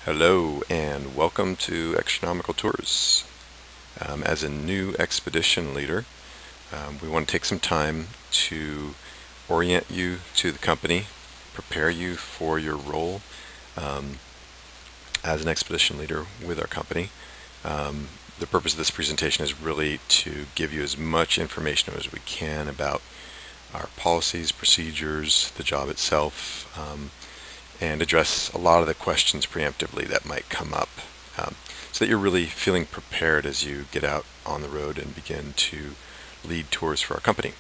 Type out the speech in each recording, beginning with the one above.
Hello and welcome to Astronomical Tours. As a new expedition leader, we want to take some time to orient you to the company, prepare you for your role as an expedition leader with our company. The purpose of this presentation is really to give you as much information as we can about our policies, procedures, the job itself, and address a lot of the questions preemptively that might come up, so that you're really feeling prepared as you get out on the road and begin to lead tours for our company.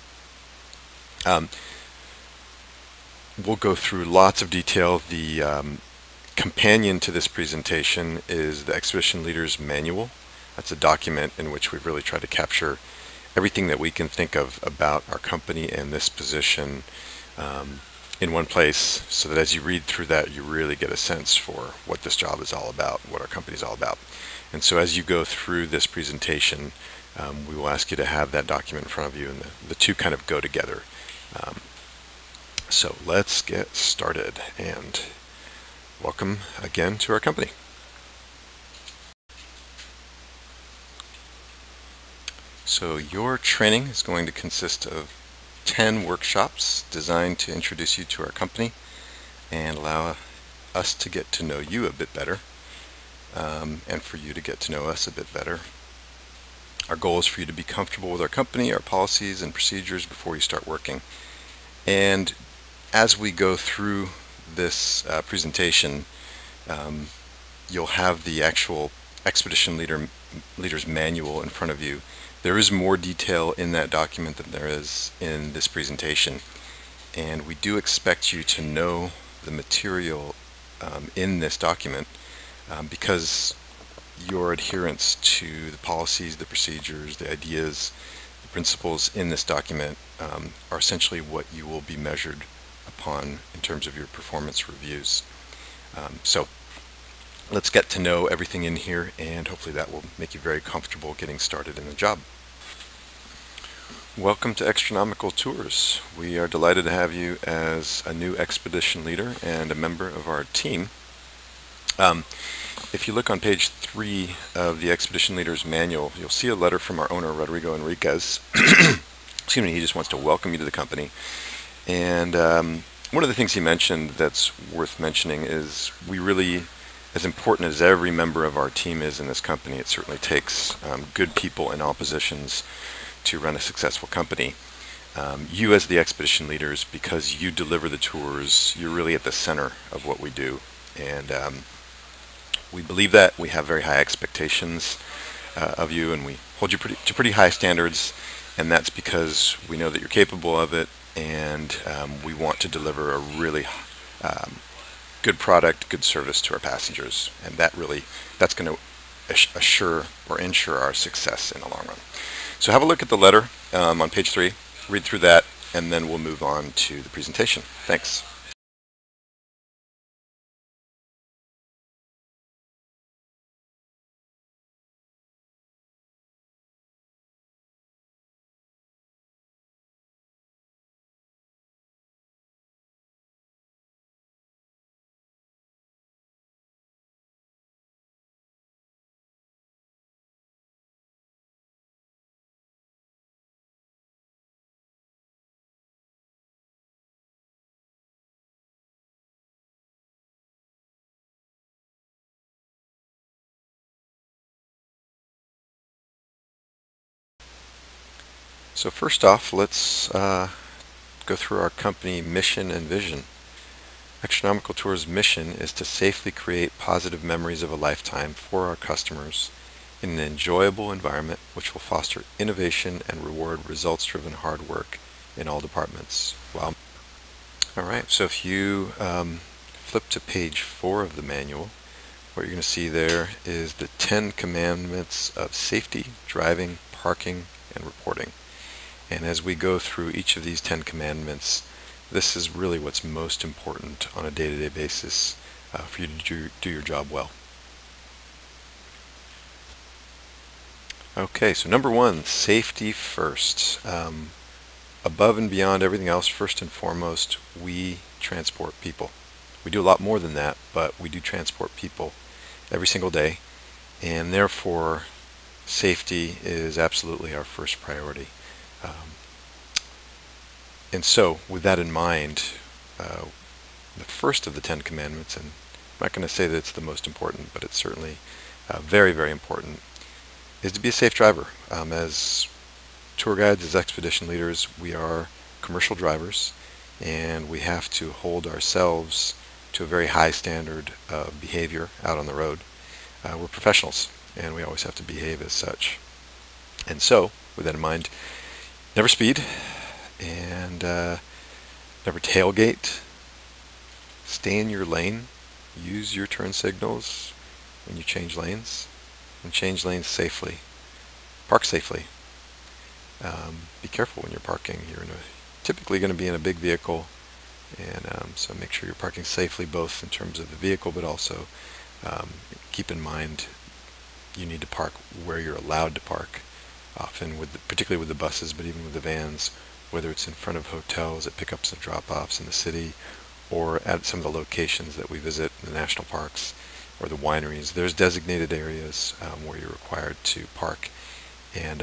We'll go through lots of detail. The companion to this presentation is the Expedition Leader's Manual. That's a document in which we've really tried to capture everything that we can think of about our company and this position in one place, so that as you read through that, you really get a sense for what this job is all about, what our company is all about. And so as you go through this presentation, we will ask you to have that document in front of you, and the two kind of go together. So let's get started, and welcome again to our company. So your training is going to consist of 10 workshops designed to introduce you to our company and allow us to get to know you a bit better, and for you to get to know us a bit better. Our goal is for you to be comfortable with our company, our policies and procedures before you start working. And as we go through this presentation, you'll have the actual Expedition Leader's Manual in front of you. There is more detail in that document than there is in this presentation, and we do expect you to know the material in this document, because your adherence to the policies, the procedures, the ideas, the principles in this document are essentially what you will be measured upon in terms of your performance reviews. So let's get to know everything in here, and hopefully that will make you very comfortable getting started in the job. Welcome to Astronomical Tours. We are delighted to have you as a new expedition leader and a member of our team. If you look on page 3 of the Expedition Leader's Manual, you'll see a letter from our owner, Rodrigo Enriquez. Excuse me, he just wants to welcome you to the company. And one of the things he mentioned that's worth mentioning is we really, as important as every member of our team is in this company, it certainly takes good people in all positions to run a successful company. You as the expedition leaders, because you deliver the tours, you're really at the center of what we do. And we believe that. We have very high expectations of you, and we hold you to pretty high standards, and that's because we know that you're capable of it, and we want to deliver a really good product, good service to our passengers, and that's going to assure or ensure our success in the long run. So have a look at the letter on page 3, read through that, and then we'll move on to the presentation. Thanks. So first off, let's go through our company mission and vision. Astronomical Tours' mission is to safely create positive memories of a lifetime for our customers in an enjoyable environment which will foster innovation and reward results-driven hard work in all departments. Wow. Alright, so if you flip to page 4 of the manual, what you're going to see there is the 10 commandments of safety, driving, parking, and reporting. And as we go through each of these 10 commandments, this is really what's most important on a day-to-day basis for you to do your job well. Okay, so number 1, safety first. Above and beyond everything else, first and foremost, we transport people. We do a lot more than that, but we do transport people. every single day, and therefore safety is absolutely our first priority. Um, and so, with that in mind, the first of the Ten Commandments, and I'm not going to say that it's the most important, but it's certainly very, very important, is to be a safe driver. As tour guides, as expedition leaders, we are commercial drivers, and we have to hold ourselves to a very high standard of behavior out on the road. We're professionals, and we always have to behave as such. And so, with that in mind, never speed, and never tailgate. Stay in your lane. Use your turn signals when you change lanes, and change lanes safely. Park safely. Be careful when you're parking. You're typically going to be in a big vehicle, and so make sure you're parking safely, both in terms of the vehicle, but also keep in mind you need to park where you're allowed to park. Often, particularly with the buses, but even with the vans, whether it's in front of hotels, at pickups and drop-offs in the city, or at some of the locations that we visit, the national parks or the wineries, there's designated areas where you're required to park, and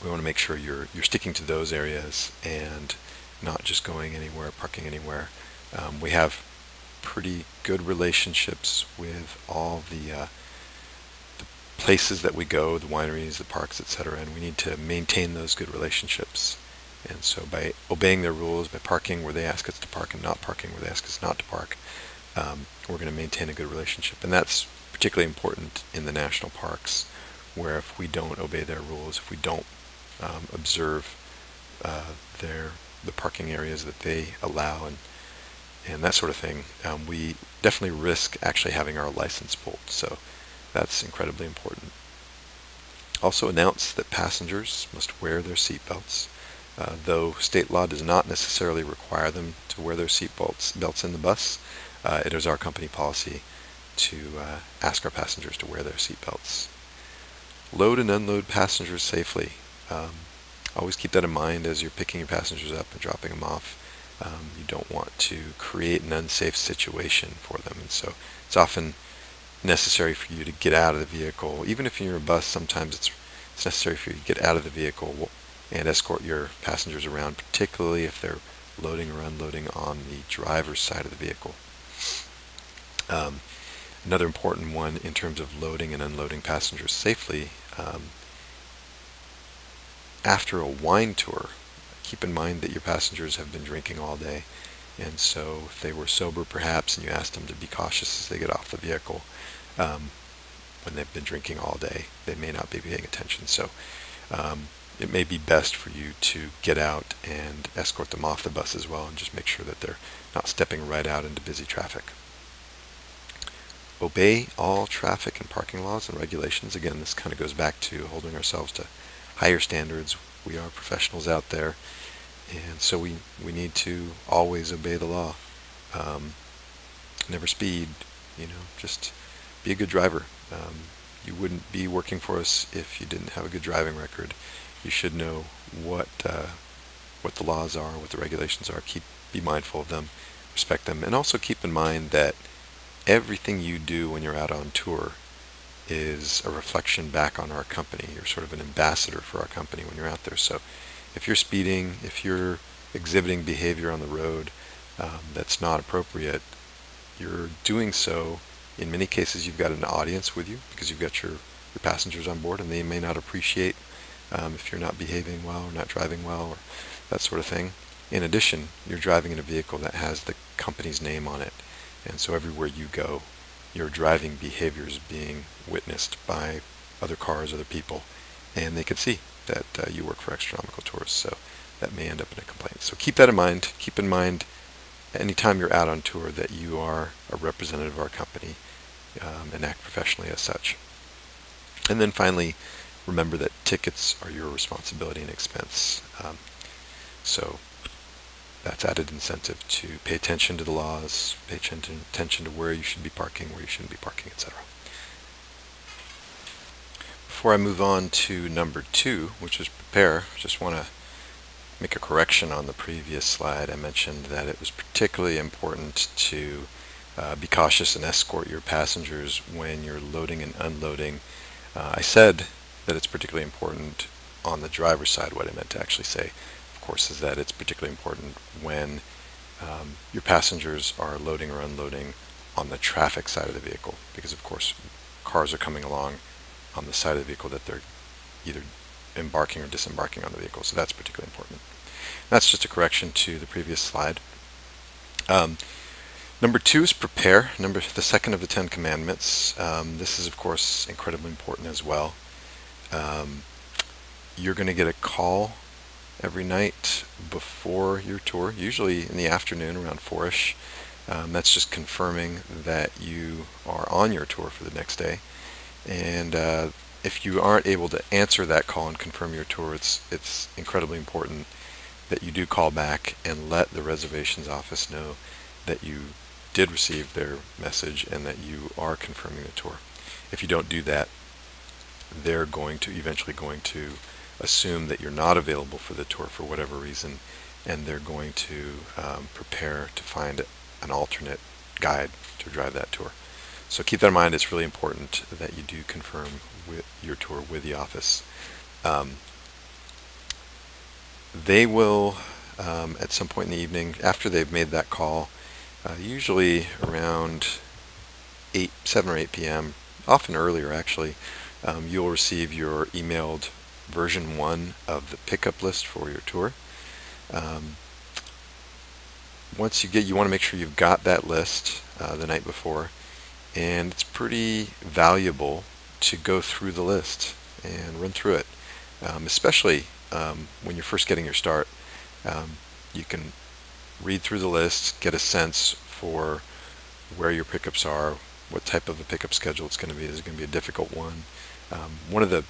we want to make sure you're sticking to those areas and not just going anywhere, parking anywhere. We have pretty good relationships with all the places that we go, the wineries, the parks, etc., and we need to maintain those good relationships. And so by obeying their rules, by parking where they ask us to park and not parking where they ask us not to park, we're going to maintain a good relationship. And that's particularly important in the national parks, where if we don't obey their rules, if we don't observe the parking areas that they allow and that sort of thing, we definitely risk actually having our license pulled. So that's incredibly important. Also announce that passengers must wear their seatbelts. Though state law does not necessarily require them to wear their seatbelts in the bus, it is our company policy to ask our passengers to wear their seatbelts. Load and unload passengers safely. Always keep that in mind as you're picking your passengers up and dropping them off. You don't want to create an unsafe situation for them, and so it's often necessary for you to get out of the vehicle. Even if you're in a bus, sometimes it's necessary for you to get out of the vehicle and escort your passengers around, particularly if they're loading or unloading on the driver's side of the vehicle. Another important one in terms of loading and unloading passengers safely, after a wine tour, keep in mind that your passengers have been drinking all day, and so if they were sober perhaps and you asked them to be cautious as they get off the vehicle, when they've been drinking all day, they may not be paying attention. So it may be best for you to get out and escort them off the bus as well, and just make sure that they're not stepping right out into busy traffic. Obey all traffic and parking laws and regulations. Again, this kind of goes back to holding ourselves to higher standards. We are professionals out there, and so we need to always obey the law. Never speed, just be a good driver. You wouldn't be working for us if you didn't have a good driving record. You should know what the laws are, what the regulations are. Be mindful of them, respect them, and also keep in mind that everything you do when you're out on tour is a reflection back on our company. You're sort of an ambassador for our company when you're out there. So if you're speeding, if you're exhibiting behavior on the road that's not appropriate, you're doing so. In many cases, you've got an audience with you because you've got your passengers on board, and they may not appreciate if you're not behaving well or not driving well or that sort of thing. In addition, you're driving in a vehicle that has the company's name on it, and so everywhere you go, your driving behavior is being witnessed by other cars, other people, and they can see that you work for Astronomical Tours, so that may end up in a complaint. So keep that in mind. Keep in mind anytime you're out on tour that you are a representative of our company and act professionally as such. And then finally, remember that tickets are your responsibility and expense. So that's added incentive to pay attention to the laws, pay attention to where you should be parking, where you shouldn't be parking, etc. Before I move on to number 2, which is prepare, I just want to make a correction on the previous slide. I mentioned that it was particularly important to be cautious and escort your passengers when you're loading and unloading. I said that it's particularly important on the driver's side. What I meant to actually say, of course, is that it's particularly important when your passengers are loading or unloading on the traffic side of the vehicle, because of course cars are coming along on the side of the vehicle that they're either embarking or disembarking on the vehicle. So that's particularly important. That's just a correction to the previous slide. Number 2 is prepare. The second of the 10 commandments. This is of course incredibly important as well. You're going to get a call every night before your tour, usually in the afternoon around 4ish. That's just confirming that you are on your tour for the next day. And if you aren't able to answer that call and confirm your tour, it's incredibly important that you do call back and let the reservations office know that you did receive their message and that you are confirming the tour. If you don't do that, they're eventually going to assume that you're not available for the tour for whatever reason, and they're going to prepare to find an alternate guide to drive that tour. So keep that in mind. It's really important that you do confirm your tour with the office. They will, at some point in the evening, after they've made that call, usually around 7 or 8 p.m., often earlier actually, you'll receive your emailed version 1 of the pickup list for your tour. Once you want to make sure you've got that list the night before, and it's pretty valuable to go through the list and run through it, especially when you're first getting your start. You can read through the list, get a sense for where your pickups are, what type of a pickup schedule it's going to be. Is it going to be a difficult one? One of the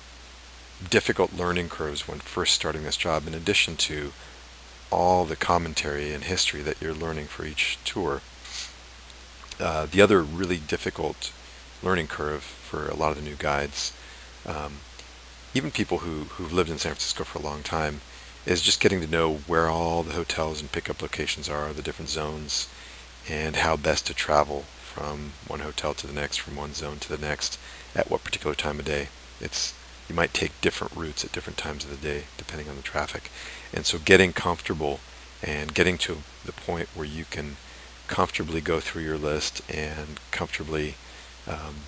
difficult learning curves when first starting this job, in addition to all the commentary and history that you're learning for each tour, the other really difficult learning curve for a lot of the new guides, even people who've lived in San Francisco for a long time, is just getting to know where all the hotels and pickup locations are, the different zones, and how best to travel from one hotel to the next, from one zone to the next, at what particular time of day. You might take different routes at different times of the day depending on the traffic. And so getting comfortable and getting to the point where you can comfortably go through your list and comfortably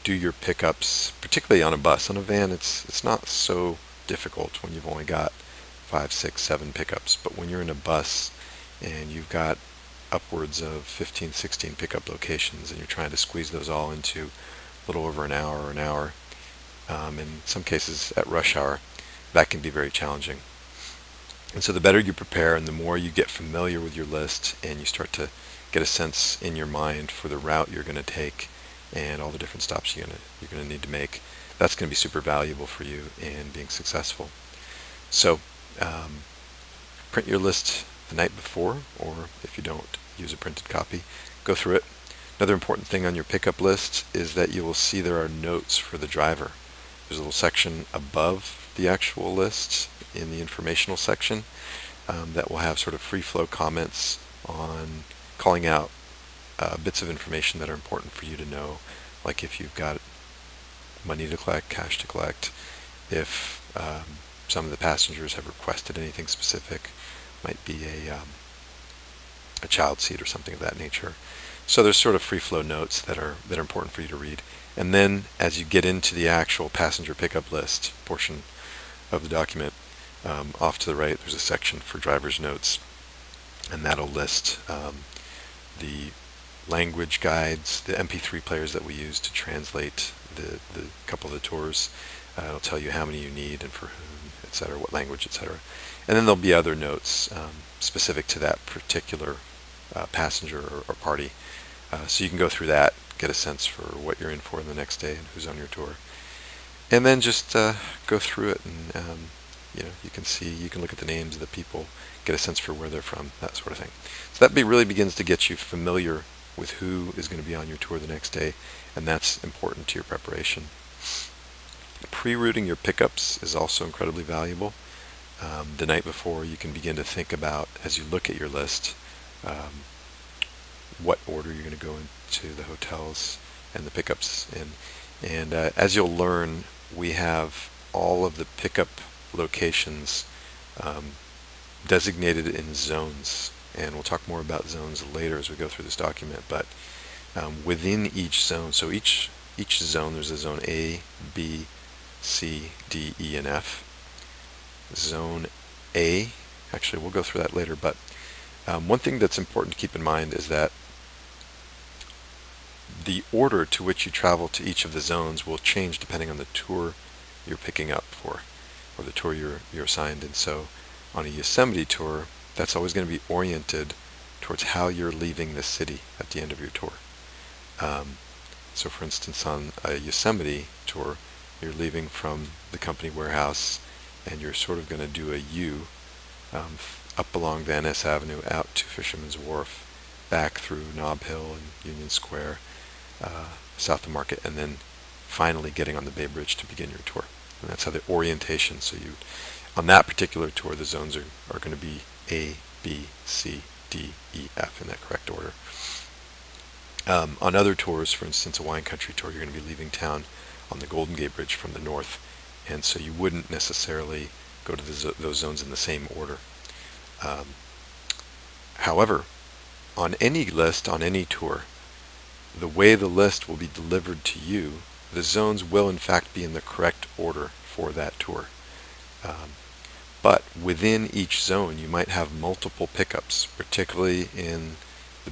do your pickups, particularly on a bus. On a van, it's not so difficult when you've only got 5, 6, 7 pickups. But when you're in a bus and you've got upwards of 15, 16 pickup locations and you're trying to squeeze those all into a little over an hour or an hour, in some cases at rush hour, that can be very challenging. And so the better you prepare and the more you get familiar with your list and you start to get a sense in your mind for the route you're going to take and all the different stops you're going to need to make, that's going to be super valuable for you in being successful. So print your list the night before, or if you don't, use a printed copy. Go through it. Another important thing on your pickup list is that you will see there are notes for the driver. There's a little section above the actual list in the informational section that will have sort of free flow comments on calling out bits of information that are important for you to know, like if you've got money to collect, cash to collect, if some of the passengers have requested anything specific, might be a child seat or something of that nature. So there's sort of free flow notes that are important for you to read. And then as you get into the actual passenger pickup list portion of the document, off to the right there's a section for driver's notes, and that'll list the language guides, the MP3 players that we use to translate the couple of the tours. It'll tell you how many you need and for whom, etc., what language, etc. And then there'll be other notes specific to that particular passenger or party. So you can go through that, get a sense for what you're in for the next day and who's on your tour. And then just go through it, and you can look at the names of the people, get a sense for where they're from, that sort of thing. So that really begins to get you familiar with who is going to be on your tour the next day, and that's important to your preparation. Pre-routing your pickups is also incredibly valuable. The night before, you can begin to think about, as you look at your list, what order you're going to go into the hotels and the pickups in. And as you'll learn, we have all of the pickup locations designated in zones, and we'll talk more about zones later as we go through this document. But within each zone, so each zone, there's a zone A, B, C, D, E, and F. Zone A, actually we'll go through that later, but one thing that's important to keep in mind is that the order to which you travel to each of the zones will change depending on the tour you're picking up for, or the tour you're assigned. And so on a Yosemite tour, that's always going to be oriented towards how you're leaving the city at the end of your tour. So for instance, on a Yosemite tour, you're leaving from the company warehouse and you're sort of going to do a U up along Van Ness Avenue out to Fisherman's Wharf, back through Nob Hill and Union Square, south of Market, and then finally getting on the Bay Bridge to begin your tour. And that's how the orientation, so you, on that particular tour, the zones are going to be A, B, C, D, E, F in that correct order. On other tours, for instance, a wine country tour, you're going to be leaving town on the Golden Gate Bridge from the north, and so you wouldn't necessarily go to those zones in the same order. However, on any list, on any tour, the way the list will be delivered to you, the zones will in fact be in the correct order for that tour. But within each zone, you might have multiple pickups, particularly in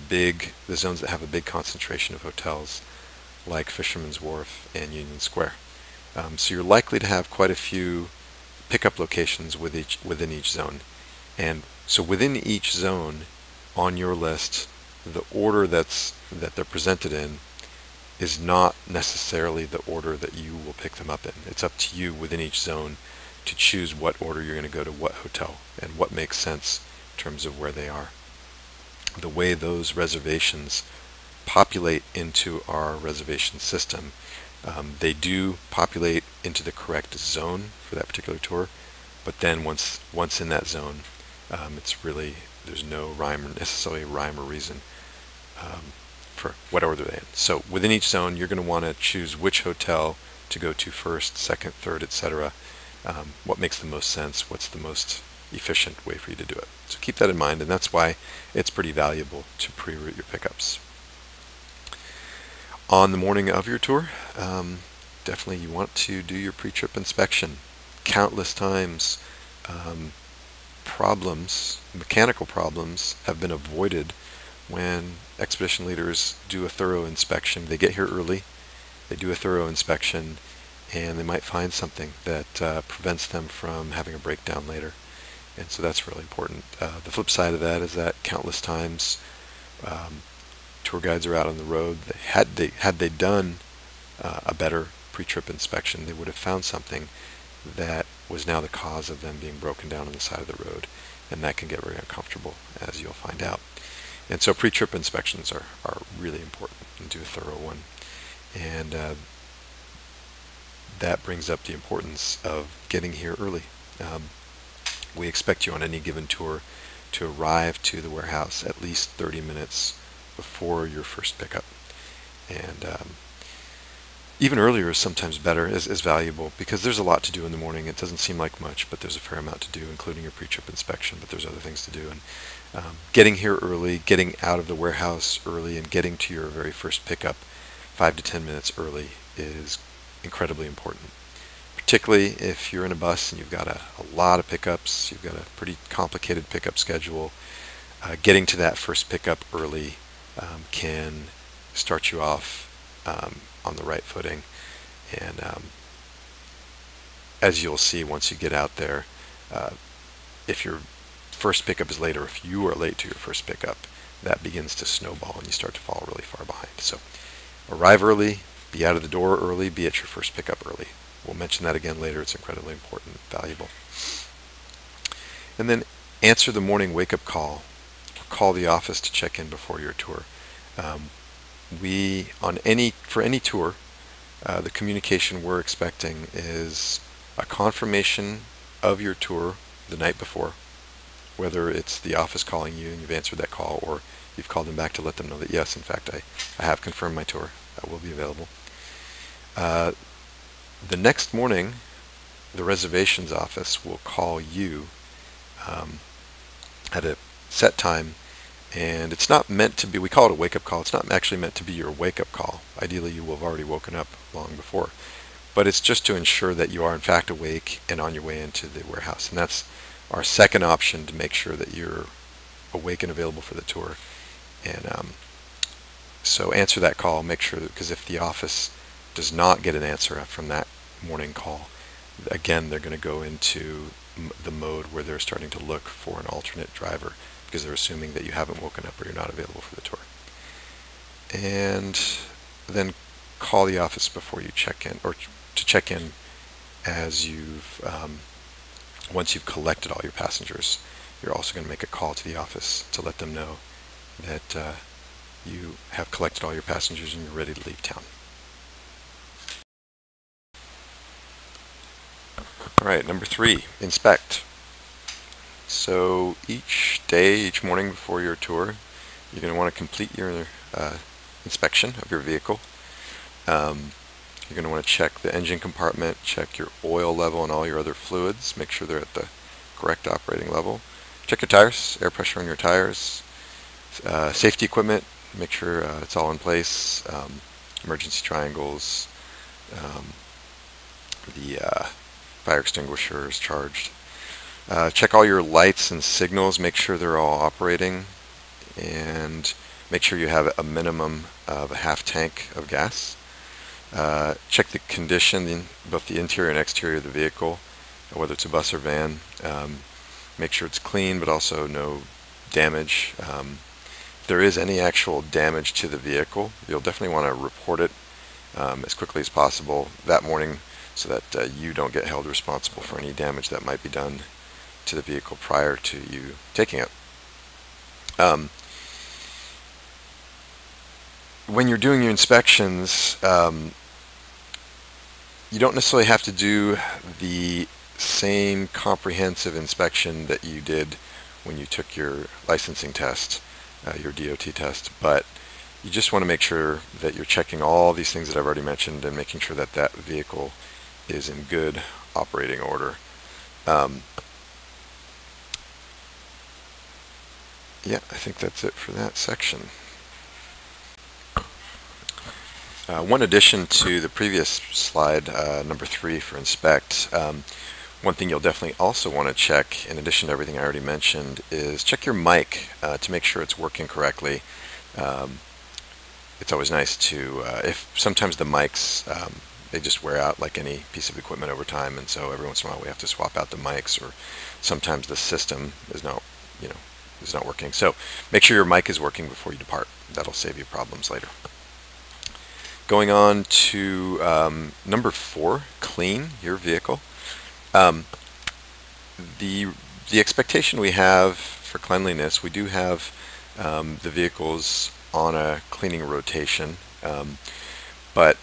the zones that have a big concentration of hotels, like Fisherman's Wharf and Union Square. So you're likely to have quite a few pickup locations within each zone. And so within each zone on your list, the order that they're presented in is not necessarily the order that you will pick them up in. It's up to you within each zone to choose what order you're going to go to what hotel and what makes sense in terms of where they are. The way those reservations populate into our reservation system, they do populate into the correct zone for that particular tour, but then once in that zone, it's really, there's no necessarily rhyme or reason for what order they're in. So within each zone, you're going to want to choose which hotel to go to first, second, third, etc. What makes the most sense, what's the most efficient way for you to do it. So keep that in mind, and that's why it's pretty valuable to pre-route your pickups. On the morning of your tour, definitely you want to do your pre-trip inspection. Countless times, mechanical problems have been avoided when expedition leaders do a thorough inspection. They get here early, they do a thorough inspection, and they might find something that prevents them from having a breakdown later. And so that's really important. The flip side of that is that countless times tour guides are out on the road. Had they done a better pre-trip inspection, they would have found something that was now the cause of them being broken down on the side of the road, and that can get very uncomfortable, as you'll find out. And so pre-trip inspections are really important, and do a thorough one. And that brings up the importance of getting here early. We expect you on any given tour to arrive to the warehouse at least 30 minutes before your first pickup. And even earlier is sometimes better, is valuable, because there's a lot to do in the morning. It doesn't seem like much, but there's a fair amount to do, including your pre-trip inspection, but there's other things to do. And getting here early, getting out of the warehouse early, and getting to your very first pickup 5 to 10 minutes early is incredibly important. Particularly if you're in a bus and you've got a lot of pickups, you've got a pretty complicated pickup schedule, getting to that first pickup early can start you off on the right footing. And as you'll see once you get out there, if your first pickup is late, or if you are late to your first pickup, that begins to snowball and you start to fall really far behind. So arrive early, be out of the door early, be at your first pickup early. We'll mention that again later. It's incredibly important and valuable. And then answer the morning wake-up call. Call the office to check in before your tour. For any tour, the communication we're expecting is a confirmation of your tour the night before, whether it's the office calling you and you've answered that call, or you've called them back to let them know that yes, in fact, I have confirmed my tour. I will be available. The next morning, the reservations office will call you at a set time, and it's not meant to be, we call it a wake-up call. It's not actually meant to be your wake-up call. Ideally, you will have already woken up long before. But it's just to ensure that you are in fact awake and on your way into the warehouse. And that's our second option to make sure that you're awake and available for the tour. And so answer that call. Make sure that, because if the office does not get an answer from that morning call, again, they're going to go into the mode where they're starting to look for an alternate driver, because they're assuming that you haven't woken up or you're not available for the tour. And then call the office before you check in, or to check in as you've once you've collected all your passengers. You're also going to make a call to the office to let them know that you have collected all your passengers and you're ready to leave town. All right, number 3, inspect. So each day, each morning before your tour, you're going to want to complete your inspection of your vehicle. You're going to want to check the engine compartment, check your oil level and all your other fluids, make sure they're at the correct operating level. Check your tires, air pressure on your tires, safety equipment, make sure it's all in place, emergency triangles, the fire extinguisher is charged. Check all your lights and signals, make sure they're all operating, and make sure you have a minimum of a half tank of gas. Check the condition, both the interior and exterior of the vehicle, whether it's a bus or van. Make sure it's clean, but also no damage. If there is any actual damage to the vehicle, you'll definitely want to report it as quickly as possible that morning, so that you don't get held responsible for any damage that might be done to the vehicle prior to you taking it. When you're doing your inspections, you don't necessarily have to do the same comprehensive inspection that you did when you took your licensing test, your DOT test, but you just want to make sure that you're checking all these things that I've already mentioned and making sure that that vehicle is in good operating order. Yeah, I think that's it for that section. One addition to the previous slide, number 3 for inspect, one thing you'll definitely also want to check, in addition to everything I already mentioned, is check your mic to make sure it's working correctly. It's always nice to, if sometimes the mics, they just wear out like any piece of equipment over time, and so every once in a while we have to swap out the mics, or sometimes the system is not, is not working. So make sure your mic is working before you depart. That'll save you problems later. Going on to number 4, clean your vehicle. The expectation we have for cleanliness, we do have the vehicles on a cleaning rotation, but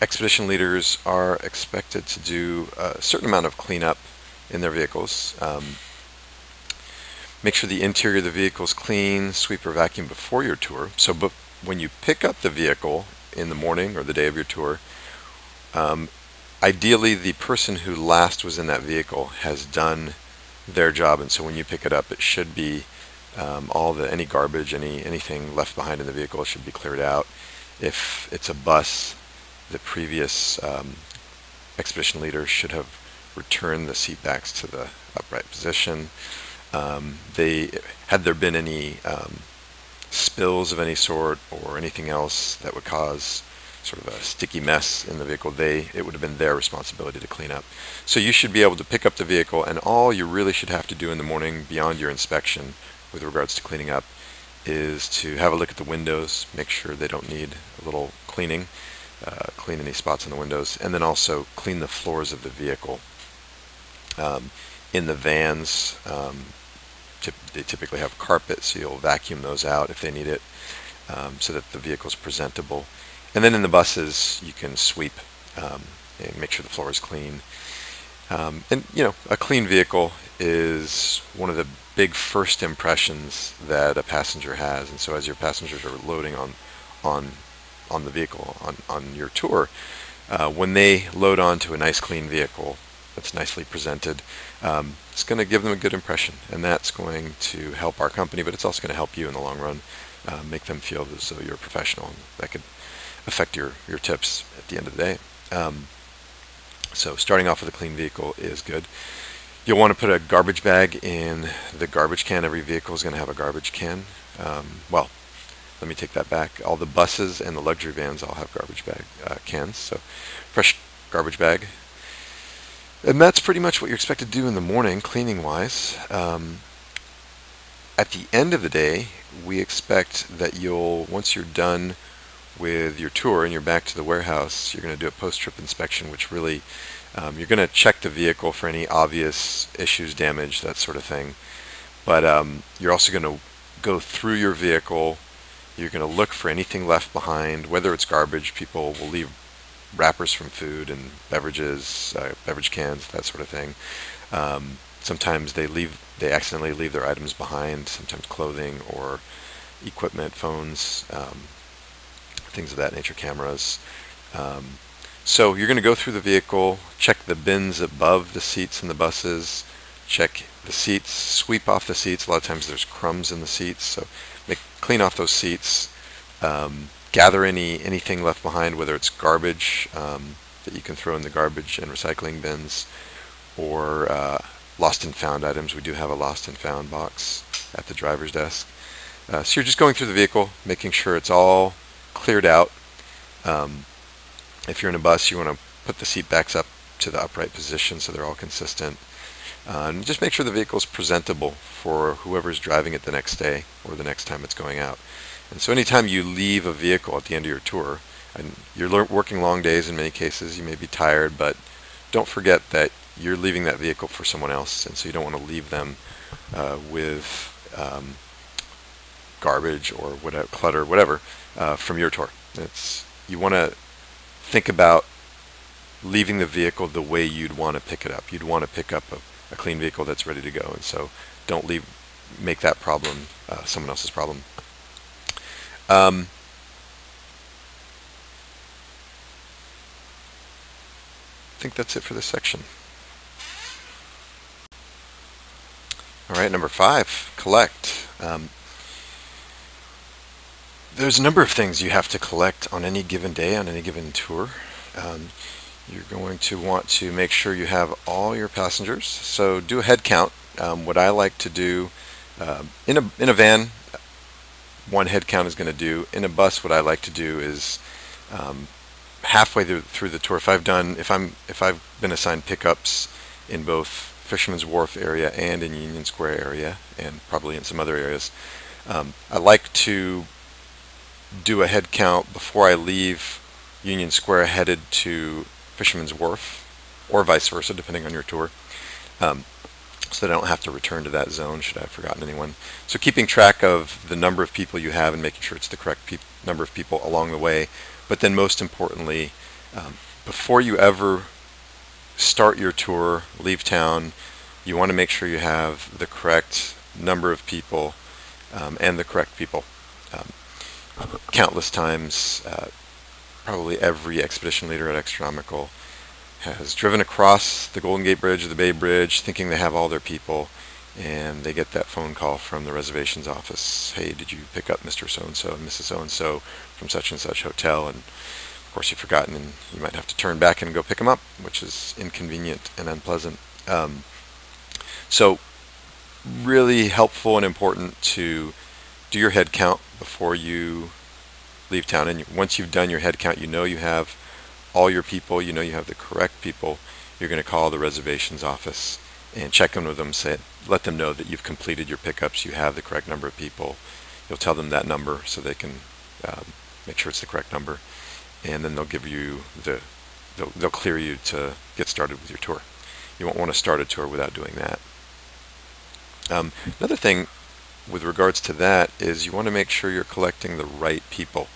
expedition leaders are expected to do a certain amount of cleanup in their vehicles. Make sure the interior of the vehicle is clean, sweep or vacuum before your tour. So when you pick up the vehicle in the morning or the day of your tour, ideally the person who last was in that vehicle has done their job, and so when you pick it up, it should be any garbage, anything left behind in the vehicle should be cleared out. If it's a bus, the previous expedition leader should have returned the seat backs to the upright position. Had there been any spills of any sort or anything else that would cause sort of a sticky mess in the vehicle, it would have been their responsibility to clean up. So you should be able to pick up the vehicle, and all you really should have to do in the morning beyond your inspection with regards to cleaning up is to have a look at the windows, make sure they don't need a little cleaning, clean any spots on the windows, and then also clean the floors of the vehicle. In the vans, they typically have carpet, so you'll vacuum those out if they need it, so that the vehicle is presentable. And then in the buses, you can sweep and make sure the floor is clean. And a clean vehicle is one of the big first impressions that a passenger has. And so as your passengers are loading on the vehicle on your tour, when they load onto a nice clean vehicle that's nicely presented, it's going to give them a good impression, and that's going to help our company, but it's also going to help you in the long run, make them feel as though you're a professional. That could affect your tips at the end of the day. So starting off with a clean vehicle is good. You'll want to put a garbage bag in the garbage can. Every vehicle is going to have a garbage can. Well, let me take that back. All the buses and the luxury vans all have garbage bag cans. So fresh garbage bag. And that's pretty much what you're expected to do in the morning, cleaning-wise. At the end of the day, we expect that once you're done with your tour and you're back to the warehouse, you're going to do a post-trip inspection, which really, you're going to check the vehicle for any obvious issues, damage, that sort of thing. But you're also going to go through your vehicle. You're going to look for anything left behind, whether it's garbage. People will leave wrappers from food and beverages, beverage cans, that sort of thing. Sometimes they accidentally leave their items behind, sometimes clothing or equipment, phones, things of that nature, cameras. So you're going to go through the vehicle, check the bins above the seats in the buses, check the seats, sweep off the seats. A lot of times there's crumbs in the seats, so clean off those seats. Gather anything left behind, whether it's garbage that you can throw in the garbage and recycling bins, or lost and found items. We do have a lost and found box at the driver's desk. So you're just going through the vehicle, making sure it's all cleared out. If you're in a bus, you want to put the seat backs up to the upright position so they're all consistent. And just make sure the vehicle is presentable for whoever's driving it the next day or the next time it's going out. And so anytime you leave a vehicle at the end of your tour, and you're working long days in many cases, you may be tired, but don't forget that you're leaving that vehicle for someone else, and so you don't want to leave them with garbage or whatever, clutter, whatever, from your tour. You want to think about leaving the vehicle the way you'd want to pick it up. You'd want to pick up a clean vehicle that's ready to go, and so don't make that problem someone else's problem. I think that's it for this section. All right, number 5, collect. There's a number of things you have to collect on any given day, on any given tour. You're going to want to make sure you have all your passengers. So do a head count. What I like to do in a van, one head count is going to do. In a bus, what I like to do is halfway through the tour, if I've been assigned pickups in both Fisherman's Wharf area and in Union Square area, and probably in some other areas, I like to do a head count before I leave Union Square headed to Fisherman's Wharf, or vice versa, depending on your tour, so that I don't have to return to that zone should I have forgotten anyone. So keeping track of the number of people you have and making sure it's the correct number of people along the way. But then most importantly, before you ever start your tour, leave town, you want to make sure you have the correct number of people and the correct people. Countless times, probably every expedition leader at Astronomical has driven across the Golden Gate Bridge or the Bay Bridge thinking they have all their people, and they get that phone call from the reservations office. Hey, did you pick up Mr. So-and-so and Mrs. So-and-so from such and such hotel? And of course you've forgotten, and you might have to turn back and go pick them up, which is inconvenient and unpleasant. So really helpful and important to do your head count before you leave town. And once you've done your head count, you know you have all your people, you know you have the correct people. You're going to call the reservations office and check in with them, let them know that you've completed your pickups, you have the correct number of people. You'll tell them that number so they can make sure it's the correct number, and then they'll give you they'll clear you to get started with your tour. You won't want to start a tour without doing that. Another thing with regards to that is you want to make sure you're collecting the right people.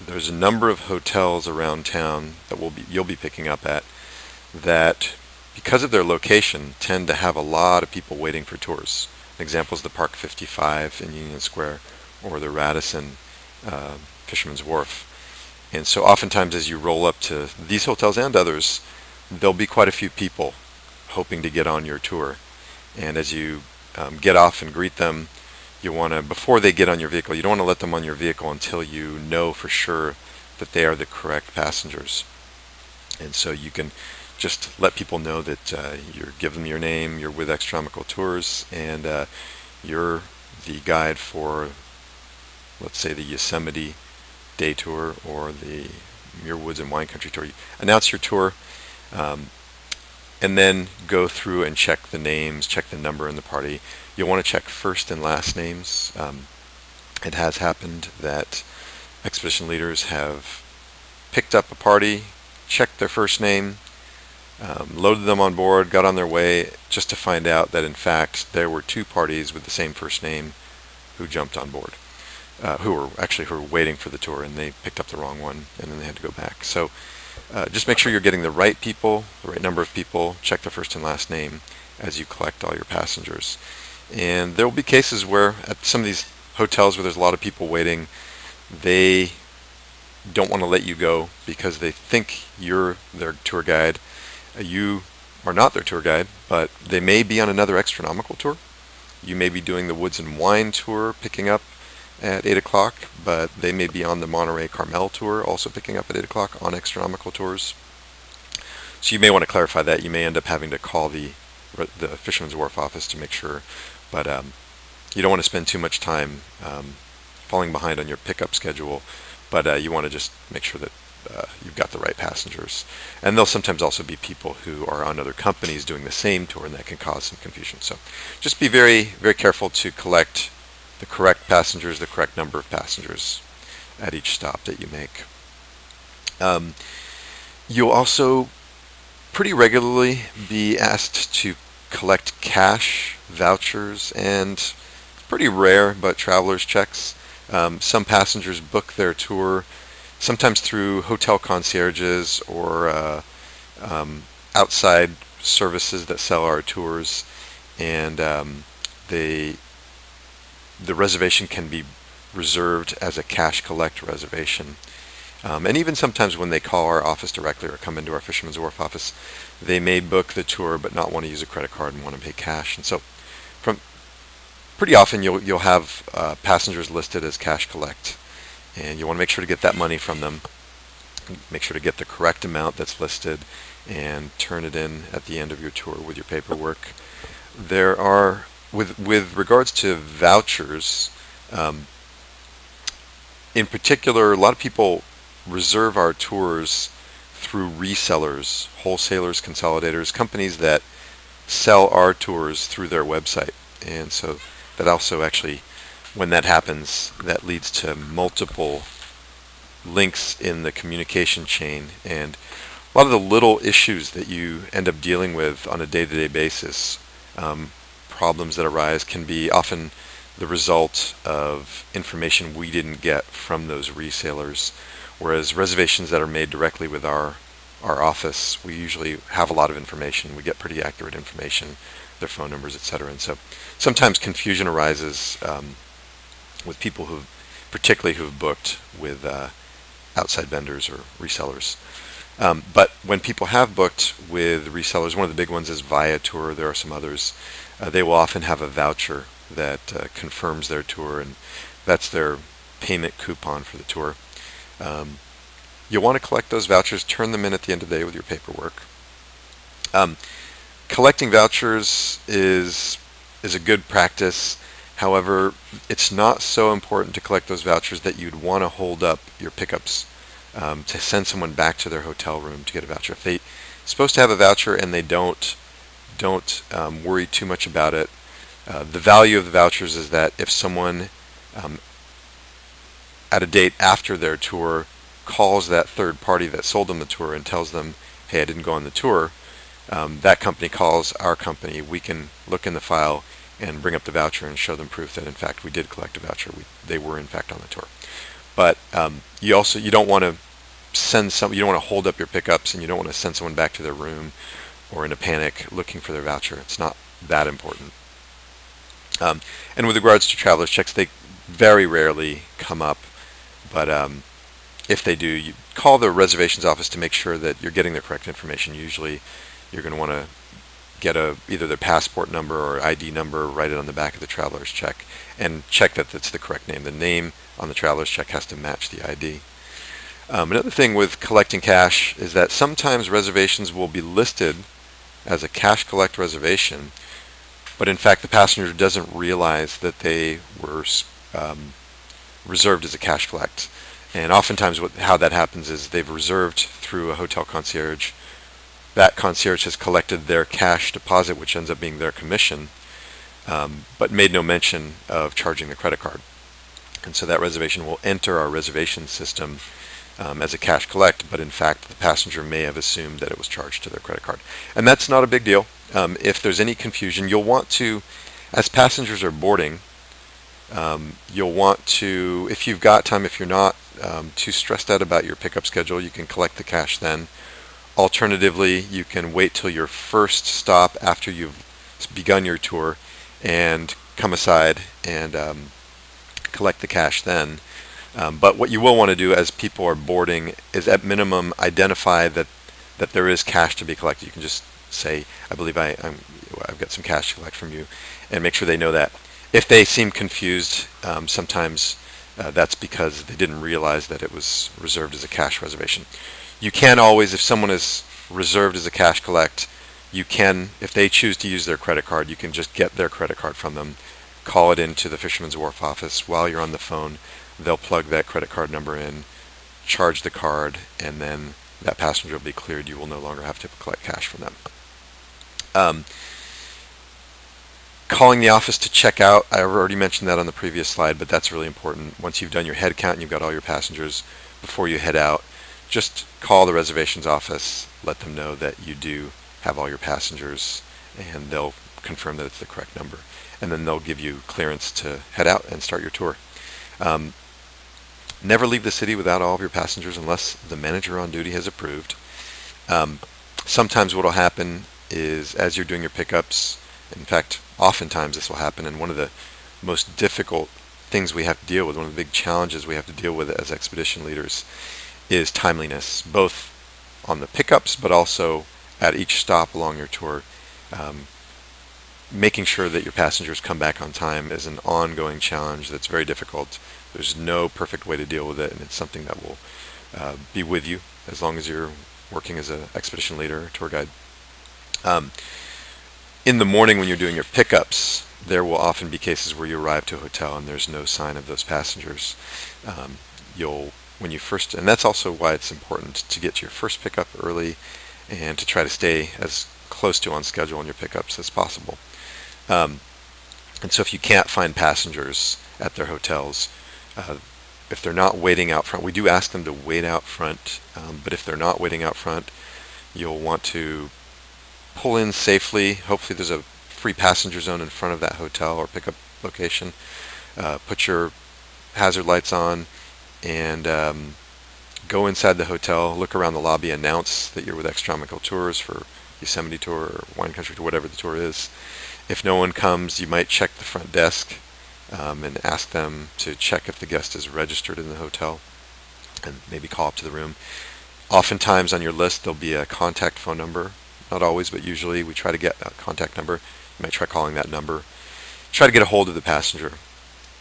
There's a number of hotels around town that you'll be picking up at that because of their location, tend to have a lot of people waiting for tours. An example is the Park 55 in Union Square or the Radisson Fisherman's Wharf. And so oftentimes as you roll up to these hotels and others, there'll be quite a few people hoping to get on your tour. And as you get off and greet them, you want to, before they get on your vehicle, you don't want to let them on your vehicle until you know for sure that they are the correct passengers. And so you can just let people know that you give them your name, you're with Wkshp Tours, and you're the guide for, let's say, the Yosemite day tour or the Muir Woods and Wine Country tour. You announce your tour, and then go through and check the names, check the number in the party. You'll want to check first and last names. It has happened that expedition leaders have picked up a party, checked their first name, loaded them on board, got on their way, just to find out that in fact there were two parties with the same first name who jumped on board, who were waiting for the tour, and they picked up the wrong one, and then they had to go back. So just make sure you're getting the right people, the right number of people. Check the first and last name as you collect all your passengers. And there will be cases where at some of these hotels where there's a lot of people waiting, they don't want to let you go because they think you're their tour guide. You are not their tour guide, but they may be on another astronomical tour. You may be doing the Woods and Wine tour, picking up at 8 o'clock, but they may be on the Monterey Carmel tour, also picking up at 8 o'clock on astronomical tours. So you may want to clarify that. You may end up having to call the Fisherman's Wharf office to make sure, but you don't want to spend too much time falling behind on your pickup schedule, but you want to just make sure that you've got the right passengers. And there'll sometimes also be people who are on other companies doing the same tour, and that can cause some confusion. So just be very, very careful to collect the correct passengers, the correct number of passengers at each stop that you make. You'll also pretty regularly be asked to collect cash, vouchers, and pretty rare but traveler's checks. Some passengers book their tour sometimes through hotel concierges or outside services that sell our tours, and the reservation can be reserved as a cash collect reservation. And even sometimes when they call our office directly or come into our Fisherman's Wharf office, they may book the tour but not want to use a credit card and want to pay cash. And so pretty often you'll have passengers listed as cash collect, and you want to make sure to get that money from them. Make sure to get the correct amount that's listed and turn it in at the end of your tour with your paperwork. There are, with regards to vouchers, in particular, a lot of people reserve our tours through resellers, wholesalers, consolidators, companies that sell our tours through their website. And so that also actually, when that happens, that leads to multiple links in the communication chain, and a lot of the little issues that you end up dealing with on a day-to-day basis, problems that arise, can be often the result of information we didn't get from those resellers, whereas reservations that are made directly with our office, we usually have a lot of information. We get pretty accurate information, their phone numbers, etc. And so sometimes confusion arises with people particularly who've booked with outside vendors or resellers. But when people have booked with resellers, one of the big ones is Viator. There are some others. They will often have a voucher that confirms their tour, and that's their payment coupon for the tour. You'll want to collect those vouchers, turn them in at the end of the day with your paperwork. Collecting vouchers is a good practice. However, it's not so important to collect those vouchers that you'd want to hold up your pickups to send someone back to their hotel room to get a voucher. If they're supposed to have a voucher and they don't worry too much about it. The value of the vouchers is that if someone at a date after their tour calls that third party that sold them the tour and tells them, hey, I didn't go on the tour, that company calls our company. We can look in the file and bring up the voucher and show them proof that in fact we did collect a voucher. They were in fact on the tour. But you don't want to hold up your pickups, and you don't want to send someone back to their room or in a panic looking for their voucher. It's not that important. And with regards to traveler's checks, they very rarely come up, but if they do, you call the reservations office to make sure that you're getting the correct information. Usually you're going to want to get either their passport number or ID number, write it on the back of the traveler's check, and check that that's the correct name. The name on the traveler's check has to match the ID. Another thing with collecting cash is that sometimes reservations will be listed as a cash collect reservation, but in fact the passenger doesn't realize that they were reserved as a cash collect. And oftentimes how that happens is they've reserved through a hotel concierge. That concierge has collected their cash deposit, which ends up being their commission, but made no mention of charging the credit card. And so that reservation will enter our reservation system as a cash collect, but in fact the passenger may have assumed that it was charged to their credit card. And that's not a big deal. If there's any confusion, you'll want to, as passengers are boarding, you'll want to, if you've got time, if you're not too stressed out about your pickup schedule, you can collect the cash then. Alternatively, you can wait till your first stop after you've begun your tour and come aside and collect the cash then. But what you will want to do as people are boarding is at minimum identify that there is cash to be collected. You can just say, I believe I've got some cash to collect from you, and make sure they know that. If they seem confused, sometimes that's because they didn't realize that it was reserved as a cash reservation. You can always, if someone is reserved as a cash collect, you can, if they choose to use their credit card, you can just get their credit card from them, call it into the Fisherman's Wharf office. While you're on the phone, they'll plug that credit card number in, charge the card, and then that passenger will be cleared. You will no longer have to collect cash from them. Calling the office to check out, I already mentioned that on the previous slide, but that's really important. Once you've done your head count and you've got all your passengers, before you head out, just call the reservations office, let them know that you do have all your passengers, and they'll confirm that it's the correct number. And then they'll give you clearance to head out and start your tour. Never leave the city without all of your passengers unless the manager on duty has approved. Sometimes what will happen is as you're doing your pickups, in fact, oftentimes this will happen, and one of the most difficult things we have to deal with, one of the big challenges we have to deal with as expedition leaders, is timeliness, both on the pickups but also at each stop along your tour. Making sure that your passengers come back on time is an ongoing challenge that's very difficult. There's no perfect way to deal with it, and it's something that will be with you as long as you're working as an expedition leader or tour guide. In the morning when you're doing your pickups, there will often be cases where you arrive to a hotel and there's no sign of those passengers. When you first, and that's also why it's important to get your first pickup early and to try to stay as close to on schedule on your pickups as possible. And so if you can't find passengers at their hotels, if they're not waiting out front, we do ask them to wait out front, but if they're not waiting out front, you'll want to pull in safely. Hopefully there's a free passenger zone in front of that hotel or pickup location. Put your hazard lights on and go inside the hotel, look around the lobby, announce that you're with Xtromical Tours for Yosemite Tour or Wine Country Tour, whatever the tour is. If no one comes, you might check the front desk and ask them to check if the guest is registered in the hotel and maybe call up to the room. Oftentimes on your list there'll be a contact phone number. Not always, but usually we try to get a contact number. You might try calling that number. Try to get a hold of the passenger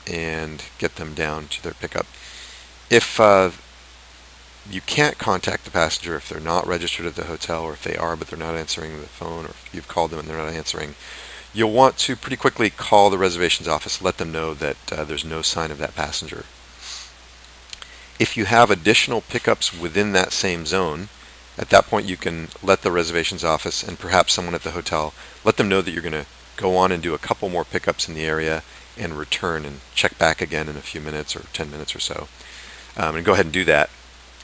and get them down to their pickup. If you can't contact the passenger, if they're not registered at the hotel, or if they are but they're not answering the phone, or if you've called them and they're not answering, you'll want to pretty quickly call the reservations office, let them know that there's no sign of that passenger. If you have additional pickups within that same zone, at that point you can let the reservations office and perhaps someone at the hotel, let them know that you're going to go on and do a couple more pickups in the area and return and check back again in a few minutes or 10 minutes or so. And go ahead and do that.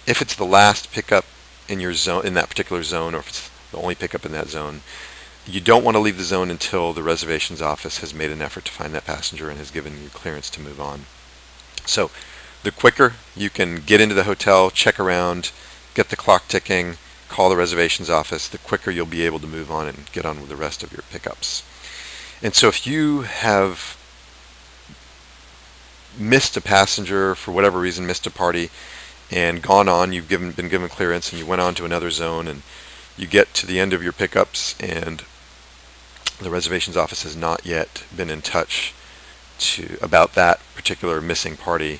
If it's the last pickup in your zone, in that particular zone, or if it's the only pickup in that zone, you don't want to leave the zone until the reservations office has made an effort to find that passenger and has given you clearance to move on. So the quicker you can get into the hotel, check around, get the clock ticking, call the reservations office, the quicker you'll be able to move on and get on with the rest of your pickups. And so if you have missed a passenger for whatever reason, missed a party, and gone on, you've been given clearance, and you went on to another zone, and you get to the end of your pickups, and the reservations office has not yet been in touch about that particular missing party,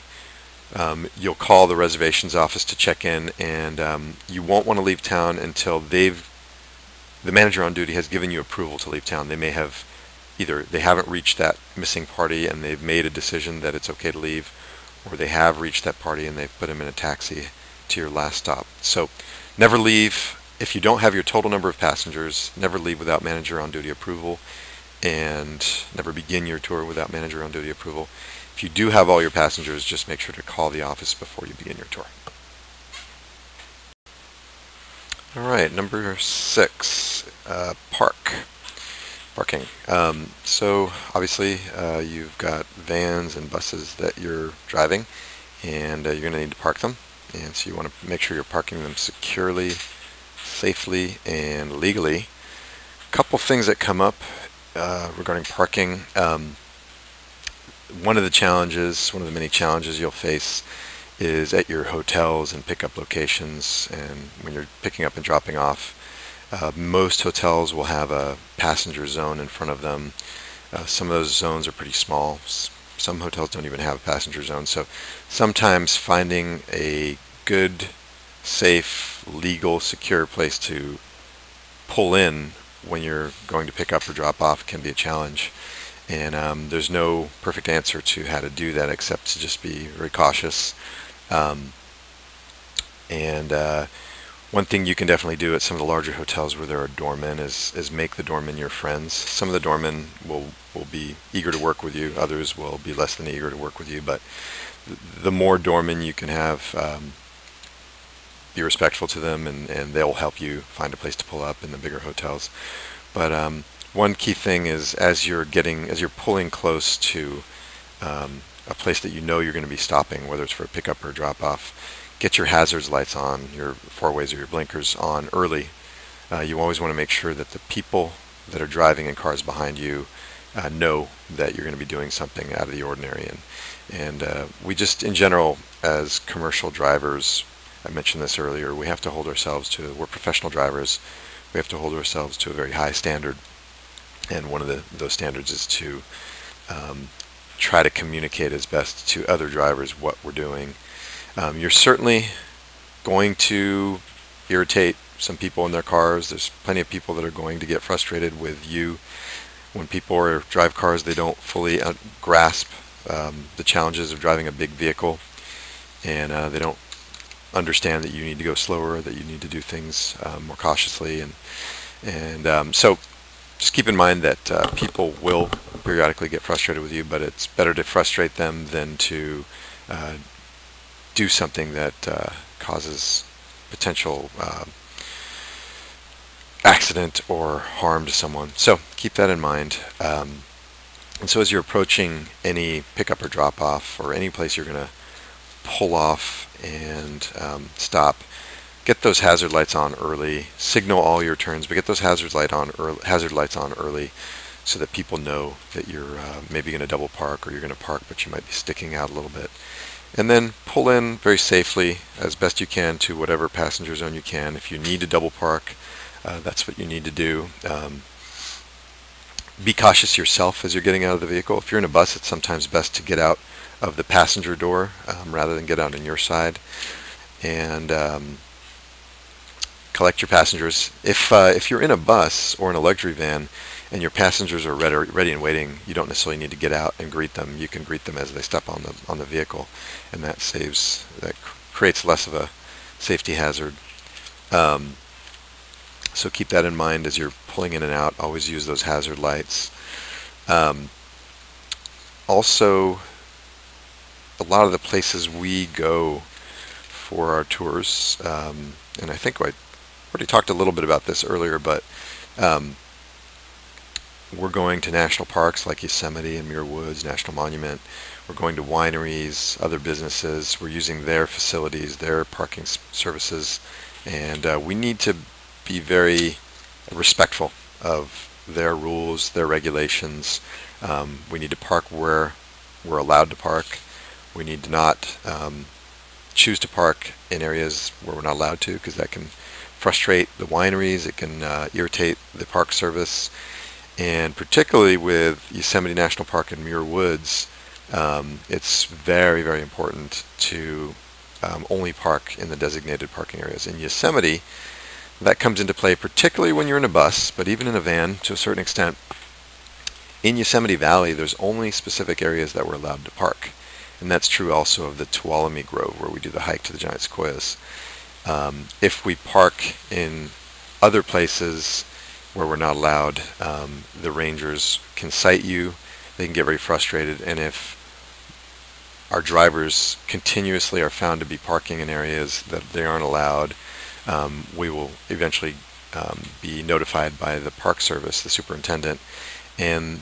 you'll call the reservations office to check in, and you won't want to leave town until the manager on duty has given you approval to leave town. They may have either they haven't reached that missing party and they've made a decision that it's okay to leave, or they have reached that party and they've put him in a taxi to your last stop. So never leave if you don't have your total number of passengers. Never leave without manager on duty approval, and never begin your tour without manager on duty approval. If you do have all your passengers, just make sure to call the office before you begin your tour. Alright, number 6, parking. So obviously you've got vans and buses that you're driving, and you're going to need to park them, and so you want to make sure you're parking them securely, safely, and legally. A couple things that come up regarding parking. One of the many challenges you'll face is at your hotels and pickup locations, and when you're picking up and dropping off. Most hotels will have a passenger zone in front of them. Some of those zones are pretty small. Some hotels don't even have a passenger zone. So sometimes finding a good, safe, legal, secure place to pull in when you're going to pick up or drop off can be a challenge. And there's no perfect answer to how to do that except to just be very cautious. One thing you can definitely do at some of the larger hotels where there are doormen is make the doormen your friends. Some of the doormen will be eager to work with you. Others will be less than eager to work with you. But the more doormen you can have, be respectful to them, and they'll help you find a place to pull up in the bigger hotels. But one key thing is as you're pulling close to a place that you know you're going to be stopping, whether it's for a pickup or a drop off, get your hazards lights on, your four-ways or your blinkers on early. You always want to make sure that the people that are driving in cars behind you know that you're going to be doing something out of the ordinary. And we just, in general, as commercial drivers, I mentioned this earlier, we're professional drivers. We have to hold ourselves to a very high standard. And one of those standards is to try to communicate as best to other drivers what we're doing. You're certainly going to irritate some people in their cars. There's plenty of people that are going to get frustrated with you. When people drive cars, they don't fully grasp the challenges of driving a big vehicle, and they don't understand that you need to go slower, that you need to do things more cautiously, and so just keep in mind that people will periodically get frustrated with you, but it's better to frustrate them than to do something that causes potential accident or harm to someone. So keep that in mind. And so as you're approaching any pickup or drop off or any place you're going to pull off and stop, get those hazard lights on early. Signal all your turns, but get those hazard lights on early so that people know that you're maybe going to double park, or you're going to park but you might be sticking out a little bit. And then pull in very safely as best you can to whatever passenger zone you can. If you need to double park, that's what you need to do. Be cautious yourself as you're getting out of the vehicle. If you're in a bus, it's sometimes best to get out of the passenger door rather than get out on your side. And collect your passengers. If you're in a bus or in a luxury van and your passengers are ready and waiting, you don't necessarily need to get out and greet them. You can greet them as they step on the vehicle, and that creates less of a safety hazard. So keep that in mind as you're pulling in and out. Always use those hazard lights. Also, a lot of the places we go for our tours, and I think I already talked a little bit about this earlier, but we're going to national parks like Yosemite and Muir Woods National Monument. We're going to wineries, other businesses. We're using their facilities, their parking services, And we need to be very respectful of their rules, their regulations. We need to park where we're allowed to park. We need to not choose to park in areas where we're not allowed to, because that can frustrate the wineries, it can irritate the park service, and particularly with Yosemite National Park and Muir Woods, it's very, very important to only park in the designated parking areas. In Yosemite, that comes into play particularly when you're in a bus, but even in a van to a certain extent. In Yosemite Valley, there's only specific areas that we're allowed to park. And that's true also of the Tuolumne Grove, where we do the hike to the giant sequoias. If we park in other places where we're not allowed, the rangers can cite you. They can get very frustrated. And if our drivers continuously are found to be parking in areas that they aren't allowed, we will eventually be notified by the Park Service, the superintendent, and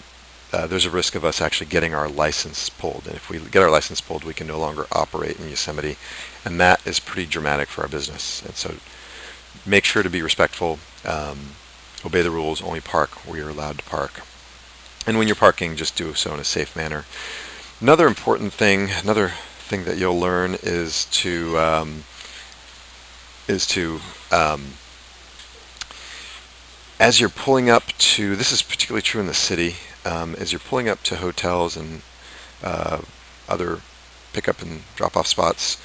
there's a risk of us actually getting our license pulled. And if we get our license pulled, we can no longer operate in Yosemite, and that is pretty dramatic for our business. And so make sure to be respectful, obey the rules, only park where you're allowed to park. And when you're parking, just do so in a safe manner. Another important thing, another thing that you'll learn is to as you're pulling up to, this is particularly true in the city, as you're pulling up to hotels and other pickup and drop-off spots,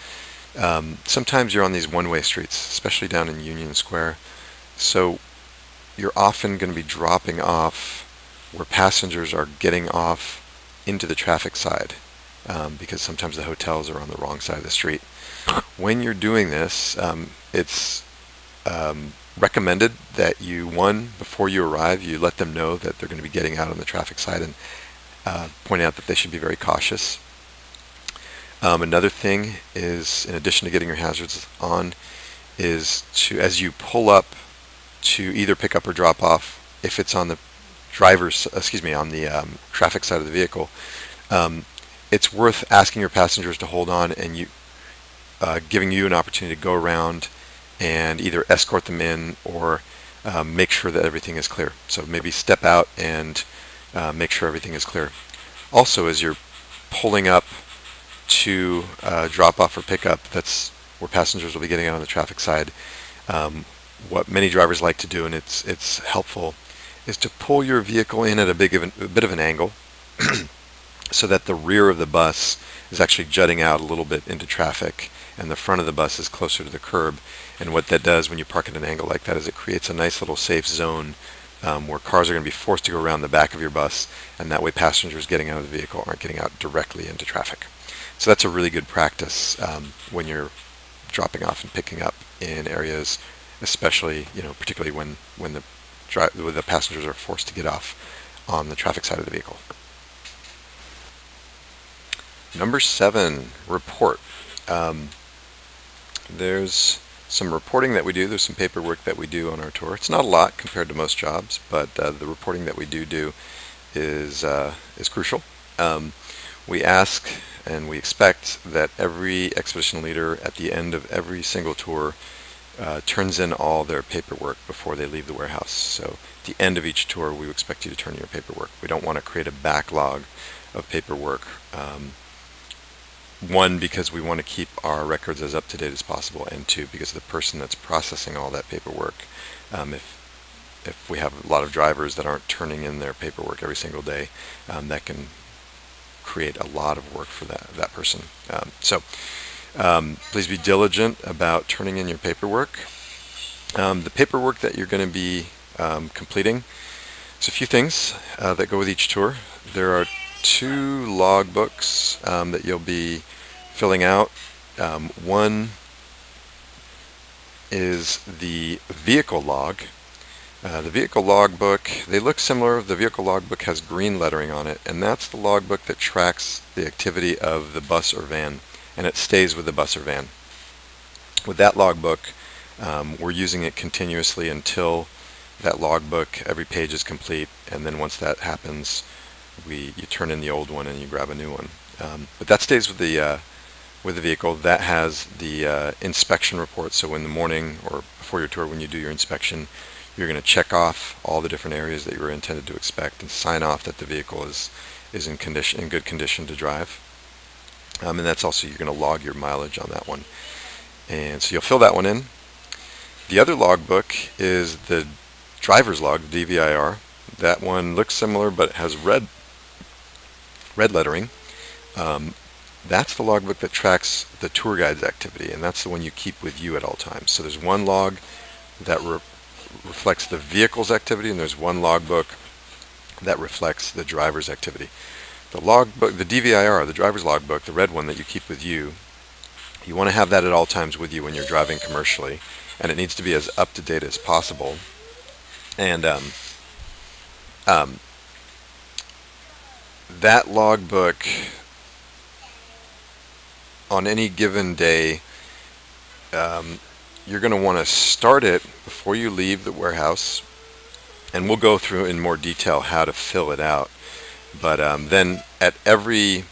sometimes you're on these one-way streets, especially down in Union Square. So you're often going to be dropping off where passengers are getting off into the traffic side, because sometimes the hotels are on the wrong side of the street. When you're doing this, it's recommended that you, before you arrive, you let them know that they're going to be getting out on the traffic side, and point out that they should be very cautious. Another thing is, in addition to getting your hazards on, is to, as you pull up to either pick up or drop off, if it's on the on the traffic side of the vehicle, it's worth asking your passengers to hold on, and giving you an opportunity to go around and either escort them in or make sure that everything is clear. So maybe step out and make sure everything is clear. Also, as you're pulling up to drop off or pick up, that's where passengers will be getting out on the traffic side. What many drivers like to do, and it's helpful, is to pull your vehicle in at a bit of an angle so that the rear of the bus is actually jutting out a little bit into traffic, and the front of the bus is closer to the curb. And what that does when you park at an angle like that is it creates a nice little safe zone where cars are going to be forced to go around the back of your bus, and that way passengers getting out of the vehicle aren't getting out directly into traffic. So that's a really good practice when you're dropping off and picking up in areas, especially, particularly when the passengers are forced to get off on the traffic side of the vehicle. Number 7, report. There's some reporting that we do. There's some paperwork that we do on our tour. It's not a lot compared to most jobs, but the reporting that we do is crucial. We ask and we expect that every expedition leader at the end of every single tour turns in all their paperwork before they leave the warehouse. So at the end of each tour, we expect you to turn in your paperwork. We don't want to create a backlog of paperwork. One, because we want to keep our records as up-to-date as possible, and two, because the person that's processing all that paperwork, if we have a lot of drivers that aren't turning in their paperwork every single day, that can create a lot of work for that person. So please be diligent about turning in your paperwork. The paperwork that you're going to be completing, there's a few things that go with each tour. There are 2 log books that you'll be filling out. One is the vehicle log. The vehicle log book, they look similar. The vehicle log book has green lettering on it, and that's the log book that tracks the activity of the bus or van, and it stays with the bus or van. With that log book, we're using it continuously until that log book, every page is complete, and then once that happens, you turn in the old one and you grab a new one. But that stays with the with the vehicle. That has the inspection report. So in the morning or before your tour, when you do your inspection, you're going to check off all the different areas that you were intended to inspect and sign off that the vehicle is in good condition to drive. And that's also, you're going to log your mileage on that one. And so you'll fill that one in. The other logbook is the driver's log, the DVIR. That one looks similar, but it has red lettering. That's the logbook that tracks the tour guide's activity, and that's the one you keep with you at all times. So there's one log that reflects the vehicle's activity, and there's one logbook that reflects the driver's activity. The logbook, the DVIR, the driver's logbook, the red one that you keep with you, you want to have that at all times with you when you're driving commercially, and it needs to be as up to date as possible. And that logbook on any given day, you're going to want to start it before you leave the warehouse, and we'll go through in more detail how to fill it out. But then at every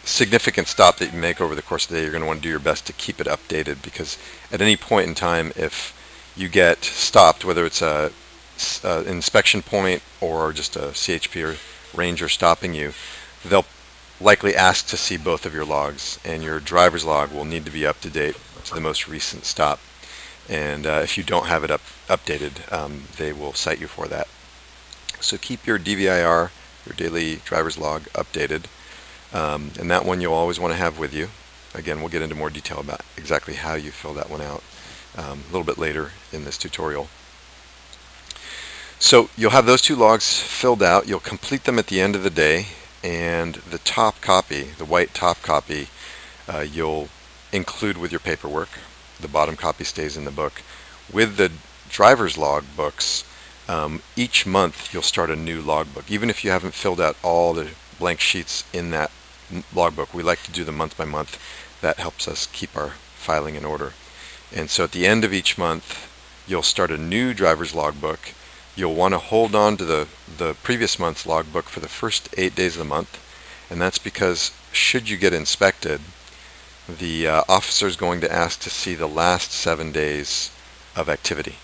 significant stop that you make over the course of the day, you're going to want to do your best to keep it updated, because at any point in time, if you get stopped, whether it's an inspection point or just a CHP or ranger stopping you, they'll likely ask to see both of your logs, and your driver's log will need to be up to date to the most recent stop. And if you don't have it updated, they will cite you for that. So keep your DVIR, your daily driver's log, updated. And that one you'll always want to have with you. Again, we'll get into more detail about exactly how you fill that one out a little bit later in this tutorial. So you'll have those two logs filled out. You'll complete them at the end of the day, and the top copy, the white top copy, you'll include with your paperwork. The bottom copy stays in the book. With the driver's log books, each month you'll start a new logbook. Even if you haven't filled out all the blank sheets in that logbook, we like to do the month by month. That helps us keep our filing in order. And so at the end of each month, you'll start a new driver's logbook. You'll want to hold on to the previous month's logbook for the first 8 days of the month, and that's because should you get inspected, the officer is going to ask to see the last 7 days of activity.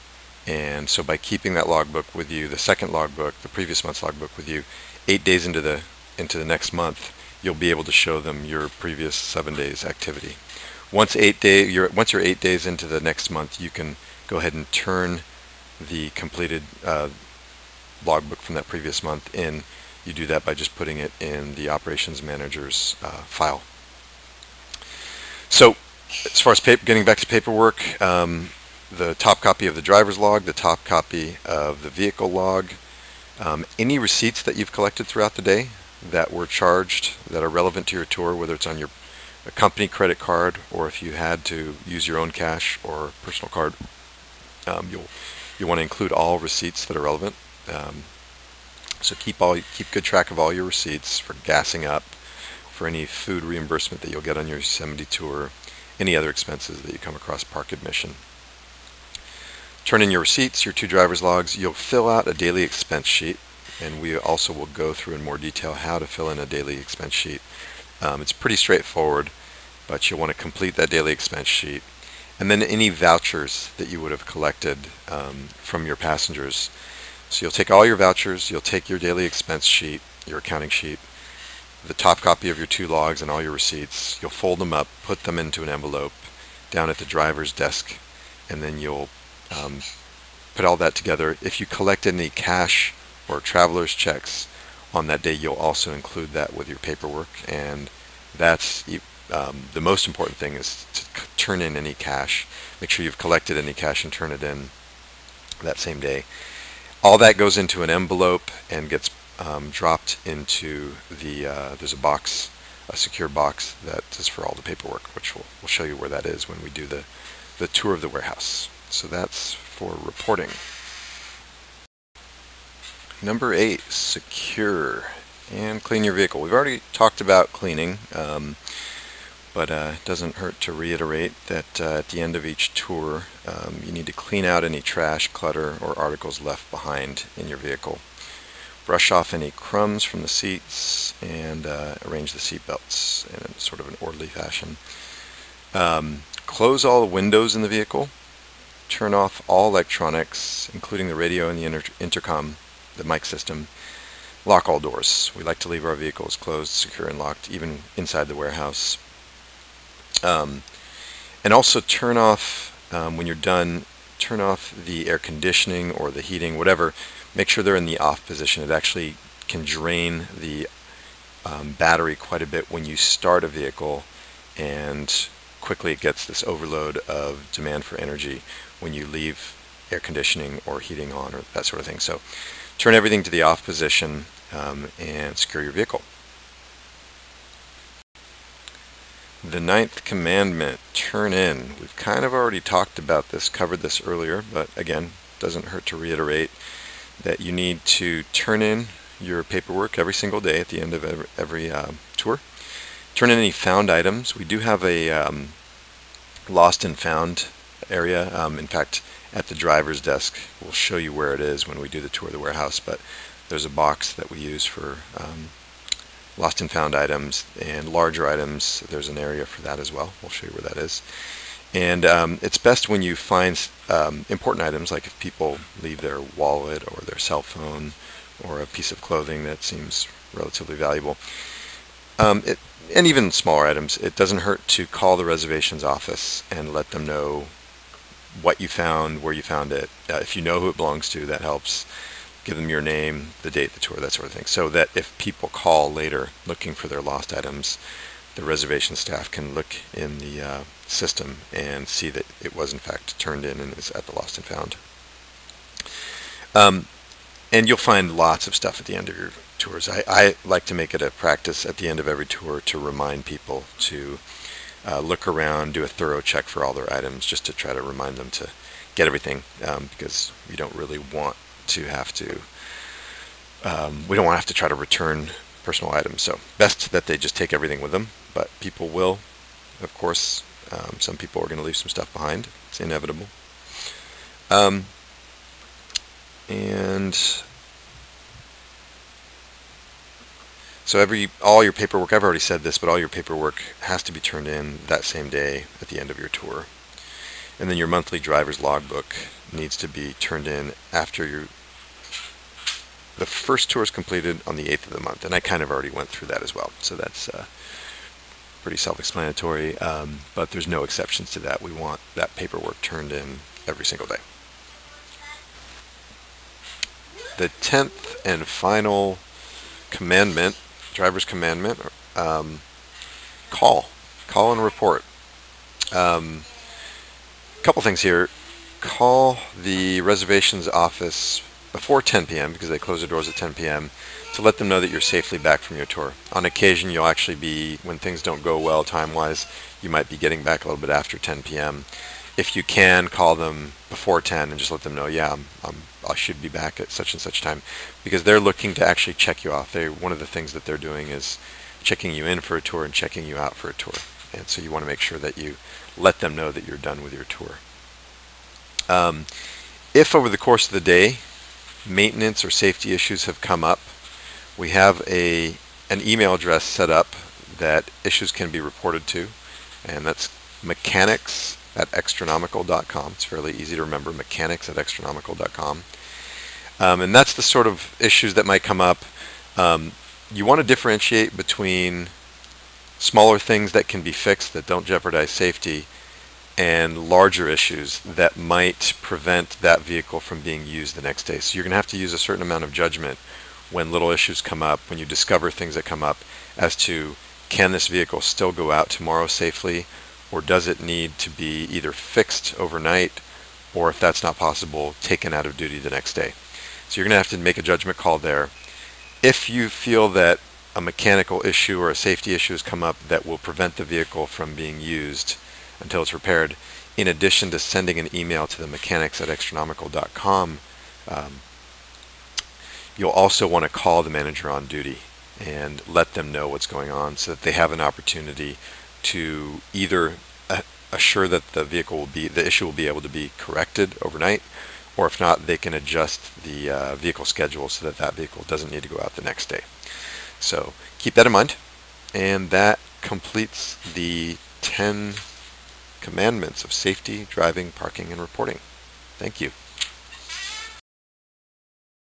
And so by keeping that logbook with you, the second logbook, the previous month's logbook with you, 8 days into the next month, you'll be able to show them your previous 7 days activity. Once you're 8 days into the next month, you can go ahead and turn the completed logbook from that previous month in. You do that by just putting it in the operations manager's file. So as far as getting back to paperwork, the top copy of the driver's log, the top copy of the vehicle log, any receipts that you've collected throughout the day that were charged that are relevant to your tour, whether it's on your company credit card or if you had to use your own cash or personal card, you want to include all receipts that are relevant. So keep good track of all your receipts for gassing up, for any food reimbursement that you'll get on your Yosemite tour, any other expenses that you come across, park admission. Turn in your receipts, your two driver's logs. You'll fill out a daily expense sheet, and we also will go through in more detail how to fill in a daily expense sheet. It's pretty straightforward, but you'll want to complete that daily expense sheet. And then any vouchers that you would have collected from your passengers. So you'll take all your vouchers, you'll take your daily expense sheet, your accounting sheet, the top copy of your two logs and all your receipts. You'll fold them up, put them into an envelope down at the driver's desk, and then you'll put all that together. If you collect any cash or traveler's checks on that day, you'll also include that with your paperwork. And that's the most important thing, is to turn in any cash. Make sure you've collected any cash and turn it in that same day. All that goes into an envelope and gets dropped into there's a box, a secure box that is for all the paperwork, which we'll show you where that is when we do the tour of the warehouse. So that's for reporting. Number 8, secure and clean your vehicle. We've already talked about cleaning, but it doesn't hurt to reiterate that at the end of each tour, you need to clean out any trash, clutter, or articles left behind in your vehicle. Brush off any crumbs from the seats and arrange the seat belts in sort of an orderly fashion. Close all the windows in the vehicle. Turn off all electronics, including the radio and the intercom, the mic system. Lock all doors. We like to leave our vehicles closed, secure, and locked, even inside the warehouse. And also turn off, when you're done, turn off the air conditioning or the heating, whatever. Make sure they're in the off position. It actually can drain the battery quite a bit when you start a vehicle, and quickly it gets this overload of demand for energy when you leave air conditioning or heating on or that sort of thing. So turn everything to the off position and secure your vehicle. The 9th commandment, turn in. We've kind of already talked about this, covered this earlier, but again, doesn't hurt to reiterate that you need to turn in your paperwork every single day at the end of every tour. Turn in any found items. We do have a lost and found area. In fact, at the driver's desk, we'll show you where it is when we do the tour of the warehouse, but there's a box that we use for lost and found items, and larger items, there's an area for that as well. We'll show you where that is. And it's best when you find important items, like if people leave their wallet or their cell phone or a piece of clothing that seems relatively valuable. And even smaller items, it doesn't hurt to call the reservations office and let them know what you found, where you found it. If you know who it belongs to, that helps. Give them your name, the date, the tour, that sort of thing, so that if people call later looking for their lost items, the reservation staff can look in the system and see that it was in fact turned in and is at the lost and found. And you'll find lots of stuff at the end of your tours. I like to make it a practice at the end of every tour to remind people to look around, do a thorough check for all their items, just to try to remind them to get everything, because we don't really want to have to, we don't want to have to try to return personal items. So best that they just take everything with them, but people will, of course, some people are going to leave some stuff behind. It's inevitable. And so all your paperwork, I've already said this, but all your paperwork has to be turned in that same day at the end of your tour. And then your monthly driver's logbook needs to be turned in after the first tour is completed on the 8th of the month. And I kind of already went through that as well. So that's pretty self-explanatory, but there's no exceptions to that. We want that paperwork turned in every single day. The 10th and final commandment, driver's commandment, call and report. Couple things here. Call the reservations office before 10 p.m. because they close their doors at 10 p.m. to let them know that you're safely back from your tour. On occasion, you'll actually be, when things don't go well time-wise, you might be getting back a little bit after 10 p.m. If you can, call them before 10 and just let them know, yeah, I should be back at such and such time, because they're looking to actually check you off. One of the things that they're doing is checking you in for a tour and checking you out for a tour. And so you want to make sure that you let them know that you're done with your tour. If over the course of the day maintenance or safety issues have come up, we have an email address set up that issues can be reported to, and that's mechanics@extranomical.com. It's fairly easy to remember, mechanics@extranomical.com. And that's the sort of issues that might come up. You want to differentiate between smaller things that can be fixed that don't jeopardize safety and larger issues that might prevent that vehicle from being used the next day. So you're going to have to use a certain amount of judgment when little issues come up, when you discover things that come up, as to, can this vehicle still go out tomorrow safely, or does it need to be either fixed overnight, or if that's not possible, taken out of duty the next day. So you're going to have to make a judgment call there. If you feel that a mechanical issue or a safety issue has come up that will prevent the vehicle from being used until it's repaired, in addition to sending an email to the mechanics@extranomical.com, you'll also want to call the manager on duty and let them know what's going on, so that they have an opportunity to either assure that the issue will be able to be corrected overnight, or if not, they can adjust the vehicle schedule so that that vehicle doesn't need to go out the next day. So keep that in mind, and that completes the 10 commandments of safety, driving, parking, and reporting. Thank you.